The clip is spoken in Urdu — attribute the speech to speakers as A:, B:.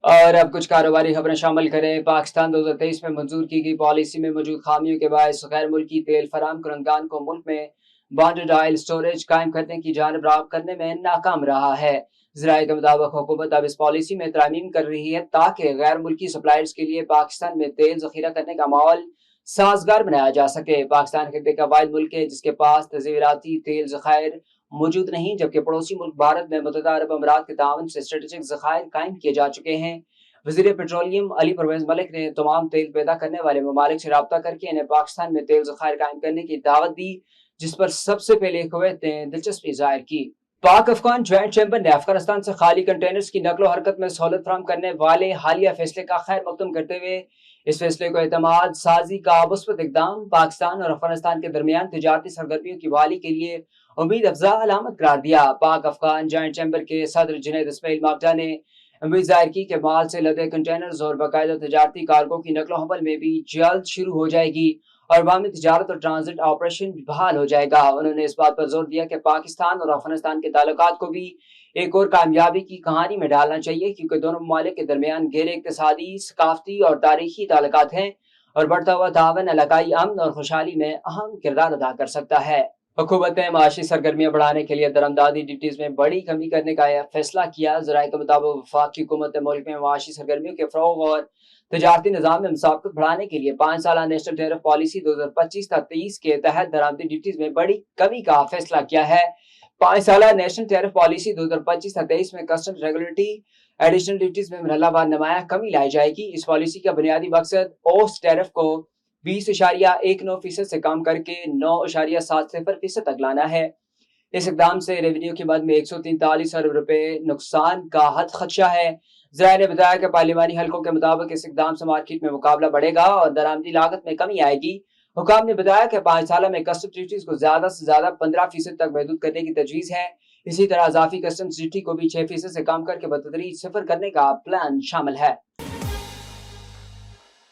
A: اور اب کچھ کاروباری خبریں شامل کریں۔ پاکستان 2023 میں منظور کی گئی پالیسی میں موجود خامیوں کے باعث غیر ملکی تیل فراہم کنندگان کو ملک میں بانڈڈ آئل سٹوریج قائم کرنے کی جانب راغب کرنے میں ناکام رہا ہے۔ ذرائع کے مطابق حکومت اب اس پالیسی میں ترامیم کر رہی ہے تاکہ غیر ملکی سپلائرز کے لیے پاکستان میں تیل ذخیرہ کرنے کا ماحول سازگار بنایا جا سکے۔ پاکستان خطے کا واحد ملک ہے جس کے پاس تصویراتی تیل ذخائر موجود نہیں، جبکہ پڑوسی ملک بھارت میں متحدہ عرب امارات کے تعاون سے اسٹریٹجک ذخائر قائم کیے جا چکے ہیں۔ وزیر پیٹرولیم علی پرویز ملک نے تمام تیل پیدا کرنے والے ممالک سے رابطہ کر کے انہیں پاکستان میں تیل ذخائر قائم کرنے کی دعوت دی، جس پر سب سے پہلے کویت نے دلچسپی ظاہر کی۔ پاک افغان جوائنٹ چیمبر نے افغانستان سے خالی کنٹینرز کی نقل و حرکت میں سہولت فراہم کرنے والے حالیہ فیصلے کا خیر مقدم کرتے ہوئے اس فیصلے کو اعتماد سازی کا مثبت اقدام، پاکستان اور افغانستان کے درمیان تجارتی سرگرمیوں کی بحالی کے لیے امید افزا علامت قرار دیا۔ پاک افغان جوائنٹ چیمبر کے صدر جنید اسماعیل ماکڈا نے امید ظاہر کی کہ مال سے لدے کنٹینرز اور باقاعدہ تجارتی کارگو کی نقل و حمل میں بھی جلد شروع ہو جائے گی اور باہمی تجارت اور ٹرانزٹ آپریشن بھی بحال ہو جائے گا۔ انہوں نے اس بات پر زور دیا کہ پاکستان اور افغانستان کے تعلقات کو بھی ایک اور کامیابی کی کہانی میں ڈالنا چاہیے، کیونکہ دونوں ممالک کے درمیان گہرے اقتصادی، ثقافتی اور تاریخی تعلقات ہیں اور بڑھتا ہوا تعاون علاقائی امن اور خوشحالی میں اہم کردار ادا کر سکتا ہے۔ حکومت نے معاشی سرگرمیاں بڑھانے کے لیے درآمدی ڈیوٹیز میں بڑی کمی کرنے کا فیصلہ کیا۔ ذرائع کے مطابق وفاقی حکومت نے ملک میں معاشی سرگرمیوں کے فروغ اور تجارتی نظام میں مساوات بڑھانے کے لیے 5 سالہ نیشنل ٹیرف پالیسی 2025-30 کے تحت درآمدی ڈیوٹیز میں بڑی کمی کا فیصلہ کیا ہے۔ 5 سالہ نیشنل ٹیرف پالیسی 2025-23 میں کسٹمز ریگولیٹری ایڈیشنل ڈیوٹیز میں مرحلہ وار نمایاں کمی لائی جائے گی۔ اس پالیسی کا بنیادی مقصد اوس ٹیرف کو 20.19% سے کم کر کے 9.70% تک لانا ہے۔ اس اقدام سے ریونیو کی مد میں 143 ارب روپے نقصان کا خدشہ ہے۔ ذرائع نے بتایا کہ پارلیمانی حلقوں کے مطابق اس اقدام سے مارکیٹ میں مقابلہ بڑھے گا اور درآمدی لاگت میں کمی آئے گی۔ حکام نے بتایا کہ 5 سالہ میں کسٹم ڈیوٹیز کو زیادہ سے زیادہ 15% تک محدود کرنے کی تجویز ہے۔ اسی طرح اضافی کسٹمز ڈیوٹی کو بھی 6% سے کم کر کے بتدریج صفر کرنے کا پلان شامل ہے۔